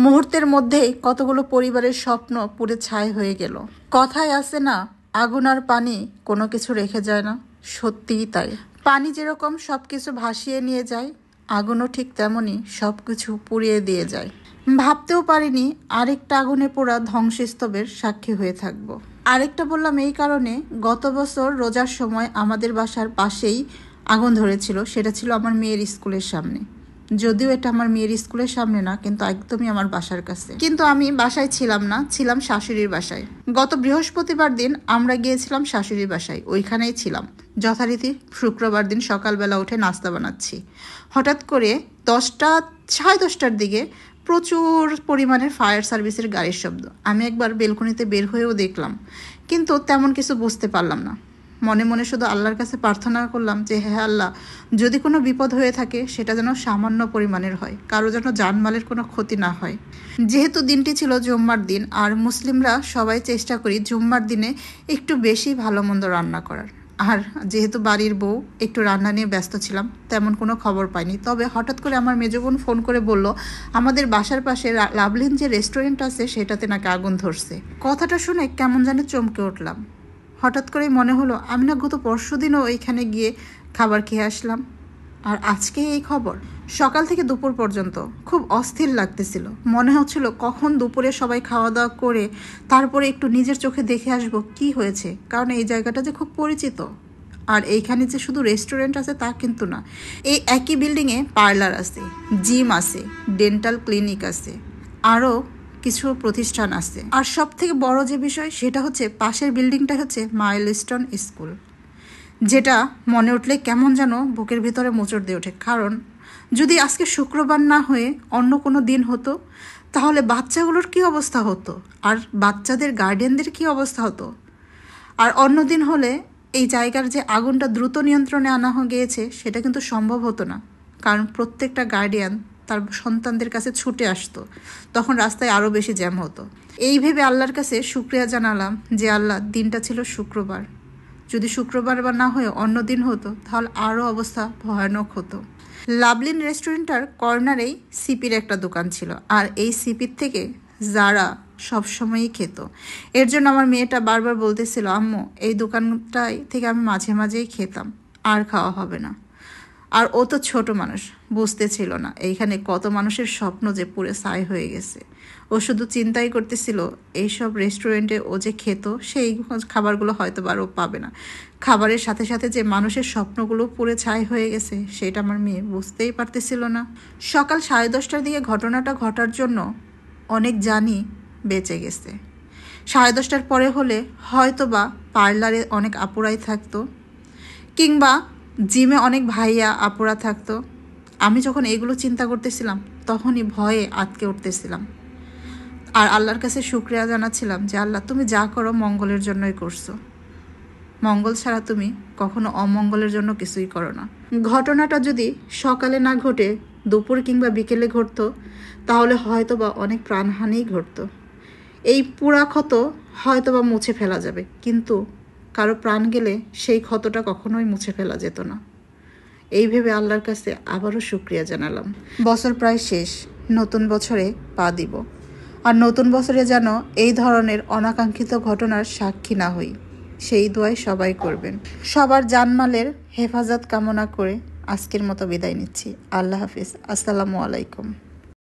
মুহূর্তের মধ্যেই কতগুলো পরিবারের স্বপ্ন পুড়ে ছাই হয়ে গেল। কথায় আছে না, আগুন আর পানি কোনো কিছু রেখে যায় না। সত্যিই তাই। পানি যেরকম সবকিছু ভাসিয়ে নিয়ে যায়, আগুনও ঠিক তেমনই সবকিছু পুড়িয়ে দিয়ে যায়। ভাবতেও পারিনি আরেকটা আগুনে পোড়া ধ্বংসস্তূপের সাক্ষী হয়ে থাকব। আরেকটা বললাম এই কারণে, গত বছর রোজার সময় আমাদের বাসার পাশেই আগুন ধরেছিল। সেটা ছিল আমার মেয়ের স্কুলের সামনে। যদিও এটা আমার মেয়ের স্কুলের সামনে না, কিন্তু একদমই আমার বাসার কাছে। কিন্তু আমি বাসায় ছিলাম না, ছিলাম শাশুড়ির বাসায়। গত বৃহস্পতিবার দিন আমরা গিয়েছিলাম শাশুড়ির বাসায়, ওইখানেই ছিলাম। যথারীতি শুক্রবার দিন সকালবেলা উঠে নাস্তা বানাচ্ছি। হঠাৎ করে 10টার দিকে প্রচুর পরিমাণের ফায়ার সার্ভিসের গাড়ির শব্দ। আমি একবার বেলকনিতে বের হয়েও দেখলাম, কিন্তু তেমন কিছু বুঝতে পারলাম না। মনে মনে শুধু আল্লাহর কাছে প্রার্থনা করলাম যে হে আল্লাহ, যদি কোনো বিপদ হয়ে থাকে সেটা যেন সামান্য পরিমাণের হয়, কারো যেন জানমালের কোনো ক্ষতি না হয়। যেহেতু দিনটি ছিল জুম্মার দিন, আর মুসলিমরা সবাই চেষ্টা করি জুম্মার দিনে একটু বেশি ভালো মন্দ রান্না করার। আর যেহেতু বাড়ির বউ, একটু রান্না নিয়ে ব্যস্ত ছিলাম, তেমন কোনো খবর পাইনি। তবে হঠাৎ করে আমার মেজো বোন ফোন করে বলল, আমাদের বাসার পাশে লাভলিন যে রেস্টুরেন্ট আছে সেটাতে নাকি আগুন ধরছে। কথাটা শুনে কেমন যেন চমকে উঠলাম। হঠাৎ করেই মনে হলো, আমি না গত পরশুদিনও ওইখানে গিয়ে খাবার খেয়ে আসলাম, আর আজকে এই খবর। সকাল থেকে দুপুর পর্যন্ত খুব অস্থির লাগতেছিল। মনে হচ্ছিল কখন দুপুরে সবাই খাওয়া দাওয়া করে তারপরে একটু নিজের চোখে দেখে আসবো কি হয়েছে, কারণ এই জায়গাটা যে খুব পরিচিত। আর এইখানে যে শুধু রেস্টুরেন্ট আছে তা কিন্তু না, এই একই বিল্ডিংয়ে পার্লার আছে, জিম আছে, ডেন্টাল ক্লিনিক আছে, আরও কিছু প্রতিষ্ঠান আছে। আর সব থেকে বড় যে বিষয় সেটা হচ্ছে পাশের বিল্ডিংটা হচ্ছে মাইলস্টোন স্কুল, যেটা মনে উঠলে কেমন যেন বুকের ভিতরে মোচড় দিয়ে ওঠে। কারণ যদি আজকে শুক্রবার না হয়ে অন্য কোনো দিন হতো, তাহলে বাচ্চাগুলোর কি অবস্থা হতো, আর বাচ্চাদের গার্ডিয়ানদের কি অবস্থা হতো। আর অন্য দিন হলে এই জায়গার যে আগুনটা দ্রুত নিয়ন্ত্রণে আনা গিয়েছে সেটা কিন্তু সম্ভব হতো না, কারণ প্রত্যেকটা গার্ডিয়ান তার সন্তানদের কাছে ছুটে আসতো, তখন রাস্তায় আরও বেশি জ্যাম হতো। এই ভেবে আল্লাহর কাছে শুকরিয়া জানালাম যে আল্লাহ, দিনটা ছিল শুক্রবার, যদি শুক্রবার বা না হয়ে অন্য দিন হতো তাহলে আরও অবস্থা ভয়ানক হতো। লাভলিন রেস্টুরেন্টটার কর্নারেই সিপির একটা দোকান ছিল, আর এই সিপির থেকে যারা সবসময়ই খেত। এর জন্য আমার মেয়েটা বারবার বলতেছিল, আম্মু এই দোকানটাই থেকে আমি মাঝে মাঝেই খেতাম, আর খাওয়া হবে না। আর ও তো ছোট মানুষ, বুঝতে ছিল না এইখানে কত মানুষের স্বপ্ন যে পুরো ছাই হয়ে গেছে। ও শুধু চিন্তাই করতেছিল এইসব রেস্টুরেন্টে ও যে খেত সেই খাবারগুলো হয়তো বা ও পাবে না। খাবারের সাথে সাথে যে মানুষের স্বপ্নগুলো পুরো ছাই হয়ে গেছে সেটা আমার মেয়ে বুঝতেই পারতেছিল না। সকাল 10:30টার দিকে ঘটনাটা ঘটার জন্য অনেক জানই বেঁচে গেছে। 10:30টার পরে হলে হয়তো বা পার্লারে অনেক আপুরাই থাকতো, কিংবা জিমে অনেক ভাইয়া আপুরা থাকতো। আমি যখন এগুলো চিন্তা করতেছিলাম তখনই ভয়ে আটকে উঠতেছিলাম, আর আল্লাহর কাছে শুকরিয়া জানাচ্ছিলাম যে আল্লাহ, তুমি যা করো মঙ্গলের জন্যই করছো, মঙ্গল ছাড়া তুমি কখনো অমঙ্গলের জন্য কিছুই করো না। ঘটনাটা যদি সকালে না ঘটে দুপুর কিংবা বিকেলে ঘটতো, তাহলে হয়তো বা অনেক প্রাণহানিই ঘটতো। এই পুরা ক্ষত হয়তো বা মুছে ফেলা যাবে, কিন্তু কারো প্রাণ গেলে সেই ক্ষতটা কখনোই মুছে ফেলা যেত না। এই ভেবে আল্লাহর কাছে আবারও শুকরিয়া জানালাম। বছর প্রায় শেষ, নতুন বছরে পা দিব। আর নতুন বছরে যেন এই ধরনের অনাকাঙ্ক্ষিত ঘটনার সাক্ষী না হই, সেই দোয়াই সবাই করবেন। সবার জানমালের হেফাজত কামনা করে আজকের মতো বিদায় নিচ্ছি। আল্লাহ হাফিজ। আসসালামু আলাইকুম।